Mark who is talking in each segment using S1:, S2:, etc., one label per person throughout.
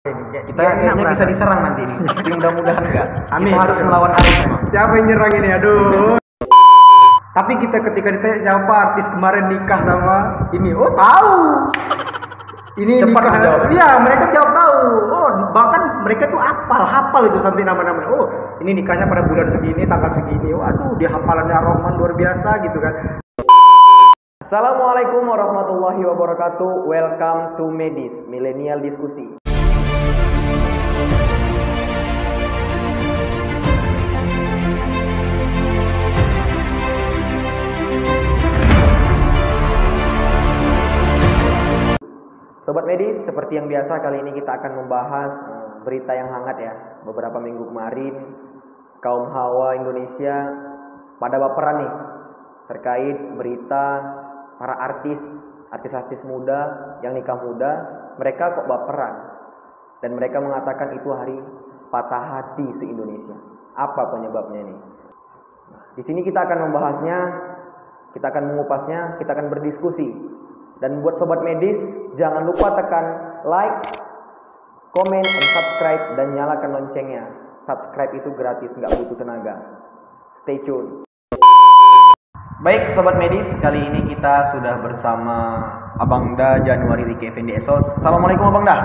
S1: Kita kayaknya bisa diserang nanti ini. Tapi mudah-mudahan enggak.
S2: Amin.
S1: Kita harus melawan arus memang.
S2: Siapa yang nyerang ini? Aduh. Tapi kita ketika ditanya siapa artis kemarin nikah sama ini, oh tahu. Ini
S1: Cepat
S2: nikah.
S1: menjawab.
S2: Iya, mereka jawab tahu. Oh, bahkan mereka tuh hafal itu sampai nama-nama. Oh, ini nikahnya pada bulan segini, tanggal segini. Waduh, dia hafalannya Roman luar biasa gitu kan.
S1: Assalamualaikum warahmatullahi wabarakatuh. Welcome to Medis, Milenial Diskusi. Sobat Medis, seperti yang biasa kali ini kita akan membahas berita yang hangat ya. Beberapa minggu kemarin kaum hawa Indonesia pada baperan nih terkait berita para artis muda yang nikah muda, mereka kok baperan dan mereka mengatakan itu hari patah hati se-Indonesia. Apa penyebabnya nih? Di sini kita akan membahasnya, kita akan mengupasnya, kita akan berdiskusi. Dan buat sobat medis, jangan lupa tekan like, komen, and subscribe dan nyalakan loncengnya. Subscribe itu gratis, nggak butuh tenaga. Stay tune. Baik sobat medis, kali ini kita sudah bersama Abang Da Januari Riki Effendi Esos. Assalamualaikum Abang Da.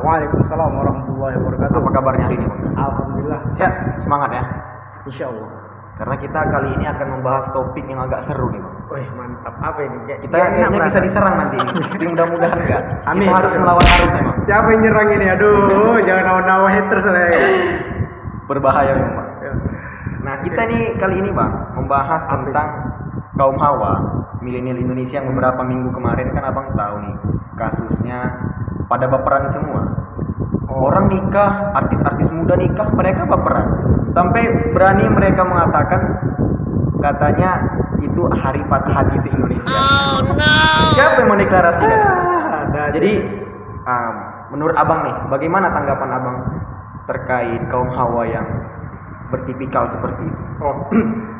S2: Waalaikumsalam warahmatullahi wabarakatuh.
S1: Apa kabarnya hari ini Bang Da?
S2: Alhamdulillah
S1: Siap, semangat ya.
S2: Insya Allah.
S1: Karena kita kali ini akan membahas topik yang agak seru nih Bang.
S2: Wih, mantap. Apa ini?
S1: Kita kayaknya bisa diserang nanti ini. Tapi mudah-mudahan enggak.
S2: Amin.
S1: Kita harus melawan arus memang.
S2: Siapa yang nyerang ini? Aduh, jangan nawa-nawa haters lah ya.
S1: Berbahaya memang Bang. Nah kita nih kali ini Bang membahas tentang kaum hawa milenial Indonesia yang beberapa minggu kemarin kan Abang tahu nih kasusnya pada baperan semua. Orang nikah, artis-artis muda nikah, mereka baperan. Sampai berani mereka mengatakan katanya itu hari patah hati se-Indonesia. Oh no. Siapa yang mendeklarasikan? Jadi menurut Abang nih, bagaimana tanggapan Abang terkait kaum hawa yang bertipikal seperti itu?
S2: Oh,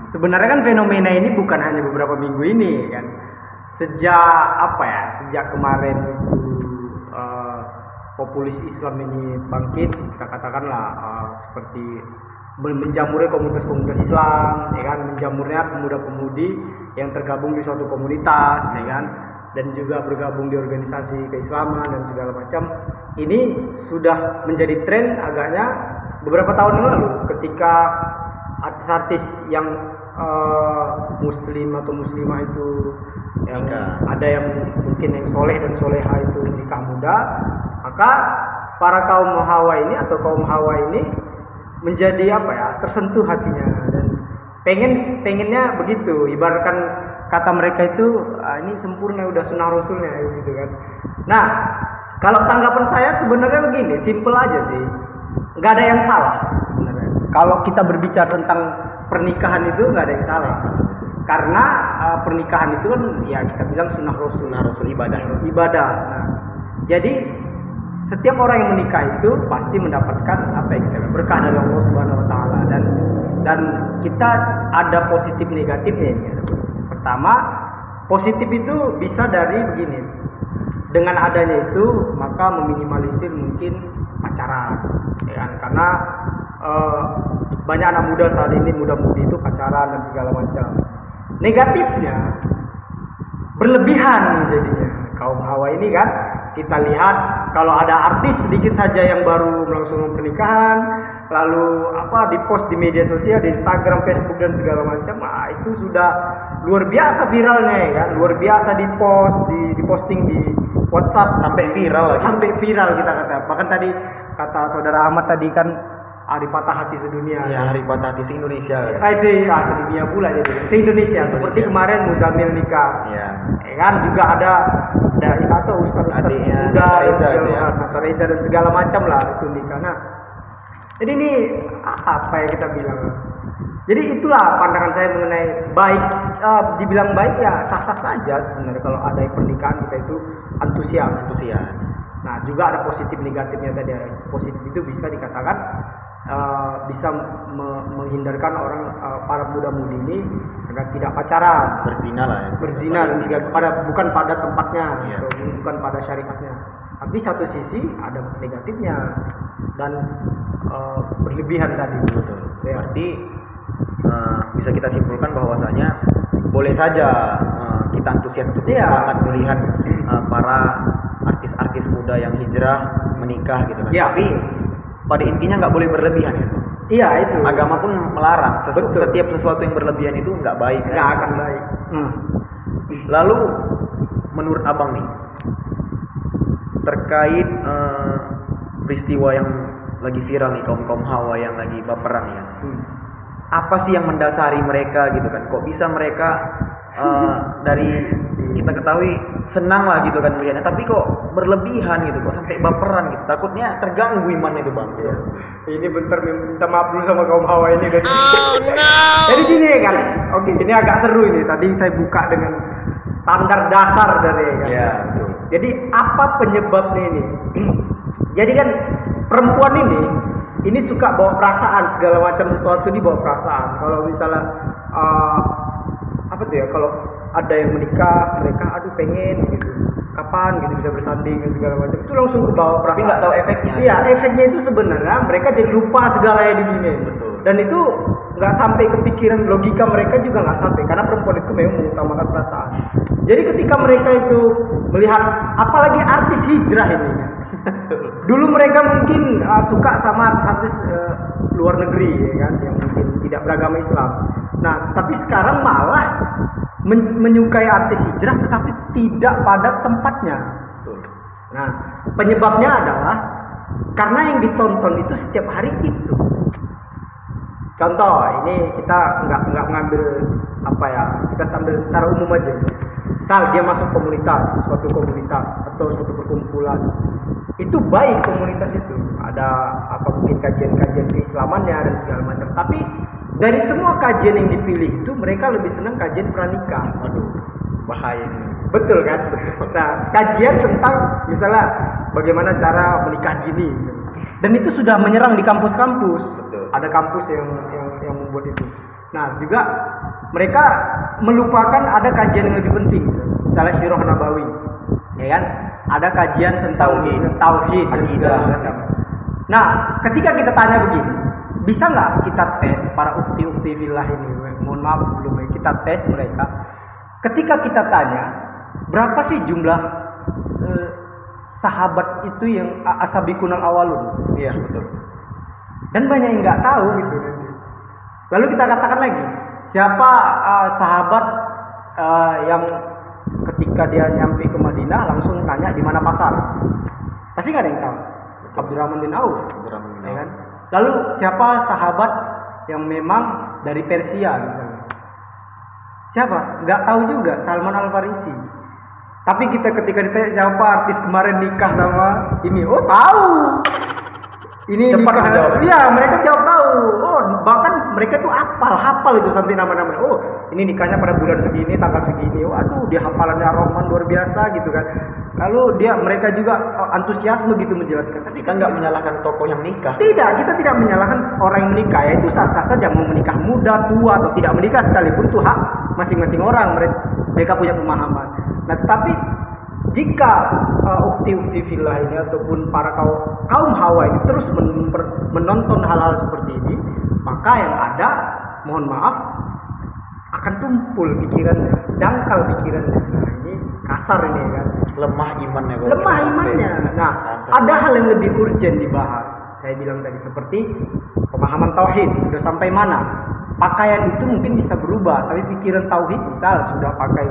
S2: sebenarnya kan fenomena ini bukan hanya beberapa minggu ini kan. Sejak kemarin itu populis Islam ini bangkit, kita katakanlah seperti menjamurnya komunitas-komunitas Islam, ya kan, menjamurnya pemuda-pemudi yang tergabung di suatu komunitas, ya kan, dan juga bergabung di organisasi keislaman dan segala macam. Ini sudah menjadi tren agaknya beberapa tahun yang lalu, ketika artis-artis yang muslim atau muslimah itu yang ada yang mungkin yang soleh dan soleha itu nikah muda, maka para kaum hawa ini atau kaum hawa ini menjadi tersentuh hatinya dan pengennya begitu, ibaratkan kata mereka itu ini sempurna, udah sunnah rasulnya gitu kan. Nah, kalau tanggapan saya sebenarnya begini, simple aja sih, nggak ada yang salah sebenarnya. Kalau kita berbicara tentang pernikahan itu nggak ada yang salah, karena pernikahan itu kan ya kita bilang sunnah rasul ibadah. Nah, jadi setiap orang yang menikah itu pasti mendapatkan berkah dari Allah Subhanahu wa taala, dan kita ada positif negatifnya ini. Pertama, positif itu bisa dari begini. Dengan adanya itu maka meminimalisir mungkin pacaran, ya kan? Karena banyak anak muda saat ini, muda-mudi itu pacaran dan segala macam. Negatifnya berlebihan nih jadinya kaum hawa ini kan. Kita lihat kalau ada artis sedikit saja yang baru melangsungkan pernikahan, lalu dipost di media sosial, di Instagram, Facebook dan segala macam, itu sudah luar biasa viralnya ya kan, luar biasa diposting di WhatsApp sampai viral kita kata. Bahkan tadi kata saudara Ahmad tadi kan hari patah hati sedunia.
S1: Ya, hari patah hati se-Indonesia.
S2: Sedunia pula jadi. Se-Indonesia. Seperti kemarin Muzamil nikah.
S1: Iya.
S2: Kan juga ada atau ustaz muda Nata Reza dan segala macam lah itu nikah. Nah, jadi ini apa yang kita bilang? Jadi itulah pandangan saya mengenai baik. Dibilang baik ya sah-sah saja sebenarnya kalau ada pernikahan kita itu antusias. Nah, juga ada positif negatifnya tadi. Positif itu bisa dikatakan bisa menghindar para muda-mudi ini agar tidak pacaran,
S1: berzina
S2: dan segala bukan pada tempatnya, bukan pada syariatnya. Tapi satu sisi ada negatifnya dan berlebihan tadi.
S1: Betul.
S2: Ya.
S1: Berarti bisa kita simpulkan bahwasanya boleh saja kita antusias untuk semangat melihat para artis-artis muda yang hijrah menikah gitu kan.
S2: Ya.
S1: Tapi pada intinya nggak boleh berlebihan ya.
S2: Iya itu.
S1: Agama pun melarang.
S2: Betul.
S1: Setiap sesuatu yang berlebihan itu nggak baik.
S2: Nggak akan baik.
S1: Lalu menurut abang nih terkait peristiwa yang lagi viral nih kaum hawa yang lagi baperan ya. Apa sih yang mendasari mereka gitu kan? Kok bisa mereka dari kita ketahui senang lah gitu kan melihatnya, tapi kok berlebihan gitu, kok sampai baperan gitu. Takutnya terganggu iman itu bang.
S2: Ya. Ini bentar minta maaf dulu sama kaum hawa ini. Jadi gini ya kan. Oke, ini agak seru ini. Tadi saya buka dengan standar dasar dari kan.
S1: Ya, betul.
S2: Jadi apa penyebabnya ini? Jadi kan perempuan ini suka bawa perasaan, segala macam sesuatu dibawa perasaan. Kalau misalnya apa tuh ya, kalau ada yang menikah, mereka aduh pengen gitu, kapan gitu bisa bersanding dan segala macam, itu langsung ke bawah perasaan.
S1: Tapi nggak tahu efeknya.
S2: Iya, efeknya itu sebenarnya mereka jadi lupa segala yang di dunia.
S1: Betul.
S2: Dan itu nggak sampai kepikiran, logika mereka juga nggak sampai, karena perempuan itu memang mengutamakan perasaan. Jadi ketika mereka itu melihat, apalagi artis hijrah ini, dulu mereka mungkin suka sama artis luar negeri ya kan, yang mungkin tidak beragama Islam. Nah, tapi sekarang malah menyukai artis hijrah tetapi tidak pada tempatnya. Nah, penyebabnya adalah karena yang ditonton itu setiap hari itu. Contoh, ini kita nggak ngambil apa ya, kita sambil secara umum aja. Misal dia masuk komunitas, suatu komunitas atau suatu perkumpulan, itu baik komunitas itu. Ada apa mungkin kajian-kajian keislamannya dan segala macam. Tapi dari semua kajian yang dipilih itu mereka lebih senang kajian pranikah.
S1: Aduh, bahaya ini.
S2: Betul kan? Nah, kajian tentang misalnya bagaimana cara menikah dini misalnya. Dan itu sudah menyerang di kampus-kampus.
S1: Betul.
S2: Ada kampus yang membuat itu. Nah, juga mereka melupakan ada kajian yang lebih penting, misalnya Sirah Nabawi. Ya kan? Ada kajian tentang tauhid dan segala macam. Nah, ketika kita tanya begini, bisa nggak kita tes para ukti-ukti fillah ini? Mohon maaf sebelumnya, kita tes mereka. Ketika kita tanya, berapa sih jumlah sahabat itu yang asabiqunal awalun? Iya, betul. Dan banyak yang nggak tahu gitu. Lalu kita katakan lagi, siapa sahabat yang ketika dia nyampe ke Madinah langsung tanya di mana pasar? Pasti nggak ada yang tahu. Abdurrahman bin Auf. Ya kan? Lalu siapa sahabat yang memang dari Persia misalnya? Siapa? Nggak tahu juga. Salman Al Farisi. Tapi kita ketika ditanya siapa artis kemarin nikah sama ini, oh tahu. Ini
S1: cepat
S2: nikah. Iya, mereka jawab tahu. Oh, bahkan mereka tuh hafal itu sampai nama-nama. Oh, ini nikahnya pada bulan segini, tanggal segini. Waduh, dia hafalannya Rahman luar biasa gitu kan. Lalu mereka juga antusiasme gitu menjelaskan.
S1: Tapi kita nggak menyalahkan tokoh yang menikah.
S2: Tidak, kita tidak menyalahkan orang yang menikah. Yaitu sah-sah saja mau menikah muda, tua atau tidak menikah sekalipun itu hak masing-masing orang. Mereka punya pemahaman. Nah, tetapi jika ukti-ukti fillah ini ataupun para kaum hawa ini terus menonton hal-hal seperti ini, maka yang ada, mohon maaf, akan tumpul pikirannya, dangkal pikirannya. Nah, ini kasar ini kan.
S1: Lemah imannya.
S2: Lemah imannya. Nah, ada hal yang lebih urgent dibahas. Saya bilang tadi seperti pemahaman tauhid sudah sampai mana? Pakaian itu mungkin bisa berubah, tapi pikiran tauhid misal sudah pakai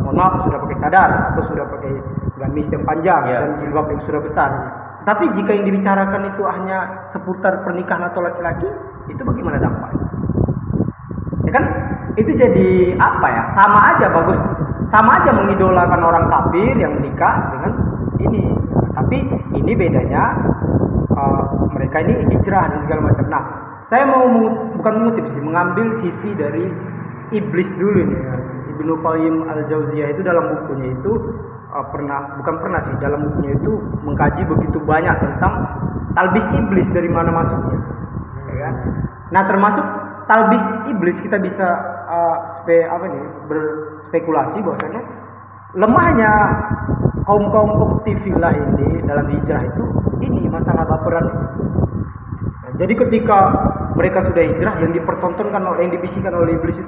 S2: mohon maaf, sudah pakai cadar atau sudah pakai gamis yang panjang dan jilbab yang sudah besar. Tetapi jika yang dibicarakan itu hanya seputar pernikahan atau laki-laki, itu bagaimana dampaknya? Ya kan? Itu jadi apa ya? Sama aja mengidolakan orang kafir yang menikah dengan ini. Tapi ini bedanya mereka ini hijrah dan segala macam. Nah, saya mau bukan mengutip sih, mengambil sisi dari iblis dulu nih. Ibnu Qayyim Al-Jauziyah itu dalam bukunya itu dalam bukunya itu mengkaji begitu banyak tentang talbis iblis dari mana masuknya, ya kan? Nah, termasuk talbis iblis kita bisa berspekulasi bahwasanya lemahnya kaum uktifillah ini dalam hijrah itu ini masalah baperan. Jadi ketika mereka sudah hijrah, yang dipertontonkan, yang dibisikkan oleh iblis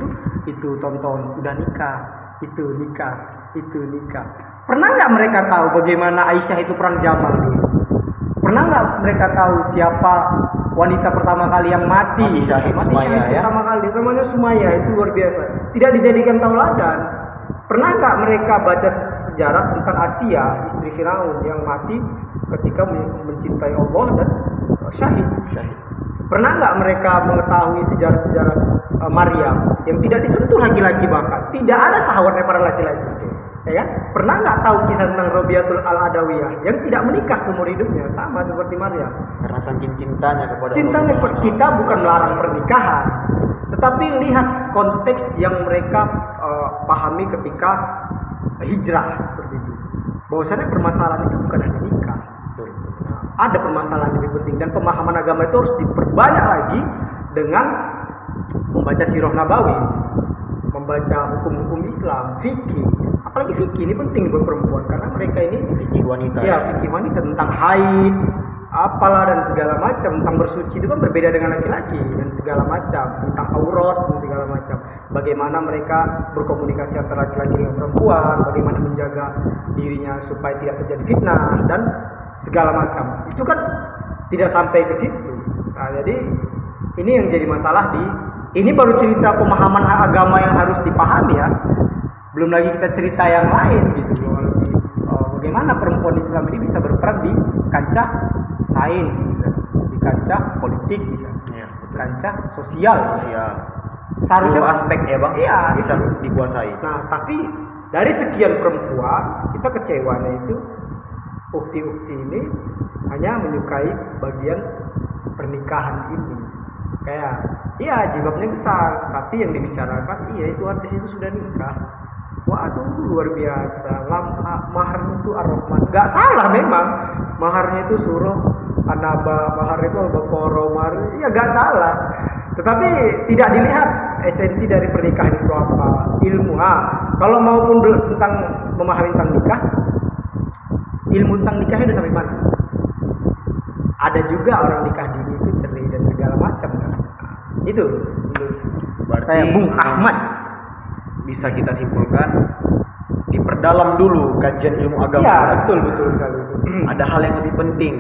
S2: itu tonton, udah nikah, itu nikah. Pernah nggak mereka tahu bagaimana Aisyah itu perang Jamal dulu? Pernah nggak mereka tahu siapa wanita pertama kali yang mati syahid
S1: ya?
S2: Pertama kali, namanya Sumayyah, itu luar biasa. Tidak dijadikan tauladan. Pernah nggak mereka baca sejarah tentang Asia, istri Firaun yang mati ketika mencintai Allah dan syahid. Pernah nggak mereka mengetahui sejarah-sejarah Maryam yang tidak disentuh laki-laki, bahkan tidak ada sahabatnya para laki-laki, ya kan? Pernah nggak tahu kisah tentang Robiatul Al-Adawiyah yang tidak menikah seumur hidupnya, sama seperti Maryam?
S1: Karena saking cintanya kepada
S2: Allah. Kita bukan melarang pernikahan, tetapi lihat konteks yang mereka pahami ketika hijrah seperti itu. Bahwasanya permasalahan itu bukan hanya nikah. Ada permasalahan lebih penting, dan pemahaman agama itu harus diperbanyak lagi dengan membaca sirah nabawi, membaca hukum-hukum Islam, fikih. Apalagi fikih ini penting buat perempuan karena mereka ini
S1: fikih wanita.
S2: Ya, fikih wanita tentang haid, apalah dan segala macam, tentang bersuci itu kan berbeda dengan laki-laki dan segala macam, tentang aurat dan segala macam. Bagaimana mereka berkomunikasi antara laki-laki dengan perempuan, bagaimana menjaga dirinya supaya tidak terjadi fitnah dan segala macam. Itu kan tidak sampai ke situ. Nah, jadi ini yang jadi masalah ini baru cerita pemahaman agama yang harus dipahami ya. Belum lagi kita cerita yang lain gitu. Bagaimana perempuan Islam ini bisa berperan di kancah sains misalnya, di kancah politik misalnya, di kancah sosial. Seharusnya
S1: aspek ya Bang,
S2: iya,
S1: bisa dikuasai.
S2: Nah, tapi dari sekian perempuan kita kecewanya itu ukti-ukti ini hanya menyukai bagian pernikahan ini. Kayak, iya jilbabnya besar, tapi yang dibicarakan, iya itu artis itu sudah nikah. Waduh, luar biasa. Maharnya itu Ar-Rahman. Gak salah memang. Maharnya itu surah An-Naba, mahar itu Al-Baqarah, mahar. Iya gak salah. Tetapi tidak dilihat esensi dari pernikahan itu apa. Ilmu. Kalau maupun tentang memahami tentang nikah, ilmu tentang nikahnya udah sampai mana? Ada juga orang nikah dini itu cerai dan segala macam kan. Itu
S1: berarti
S2: saya Bung Ahmad
S1: bisa kita simpulkan diperdalam dulu kajian ilmu agama.
S2: Iya, betul sekali.
S1: Ada hal yang lebih penting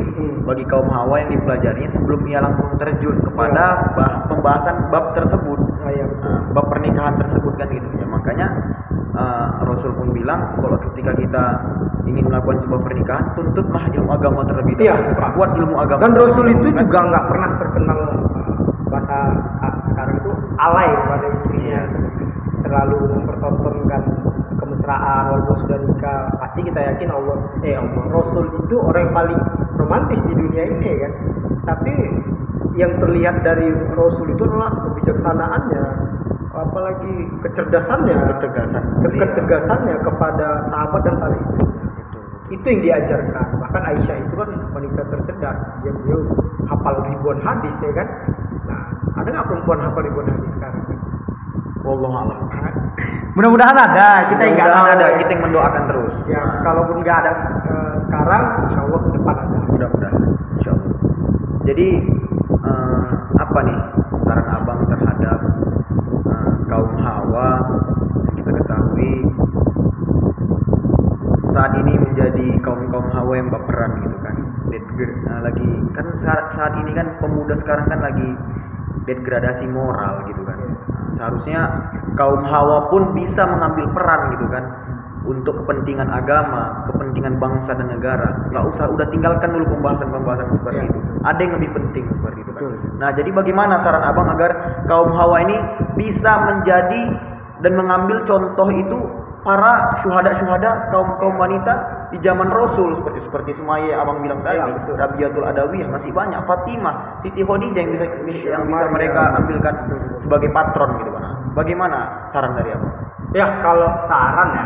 S1: bagi kaum hawa yang dipelajarinya sebelum ia langsung terjun kepada pembahasan bab tersebut.
S2: Iya, betul.
S1: Bab pernikahan tersebut kan gitu ya. Makanya Rasul pun bilang kalau ketika kita ingin melakukan sebuah pernikahan, tuntutlah ilmu agama terlebih dahulu.
S2: Iya,
S1: buat ilmu agama.
S2: Dan Rasul itu kan juga nggak pernah terkenal bahasa sekarang itu alay pada istrinya. Terlalu mempertontonkan kemesraan walaupun sudah nikah. Pasti kita yakin Rasul itu orang yang paling romantis di dunia ini kan. Tapi yang terlihat dari Rasul itu adalah kebijaksanaannya, apalagi kecerdasannya, ketegasannya kepada sahabat dan para istrinya. Itu yang diajarkan. Bahkan Aisyah itu kan wanita tercerdas. Dia hafal ribuan hadis ya kan. Nah, ada nggak perempuan hafal ribuan hadis sekarang?
S1: Wallahu a'lam.
S2: Mudah-mudahan ada. Kita yang nggak ada.
S1: Kita yang mendoakan terus.
S2: Ya, kalaupun nggak ada sekarang, insya Allah ke depan ada.
S1: Mudah-mudahan. Insya Allah. Jadi apa nih saran abang terhadap kaum hawa yang kita ketahui saat ini menjadi kaum hawa yang baperan gitu kan. Lagi kan saat ini kan pemuda sekarang kan lagi degradasi moral gitu kan. Seharusnya kaum hawa pun bisa mengambil peran gitu kan untuk kepentingan agama, kepentingan bangsa dan negara. Nggak usah, udah tinggalkan dulu pembahasan seperti itu. Ada yang lebih penting seperti itu kan. Nah, jadi bagaimana saran abang agar kaum hawa ini bisa menjadi dan mengambil contoh itu para syuhada kaum wanita di zaman Rasul seperti Sumayyah abang bilang tadi, Rabiatul Adawiyah, masih banyak, Fatimah, Siti Khadijah yang bisa mereka ambilkan sebagai patron gitu kan. Bagaimana saran dari abang?
S2: Ya, kalau saran ya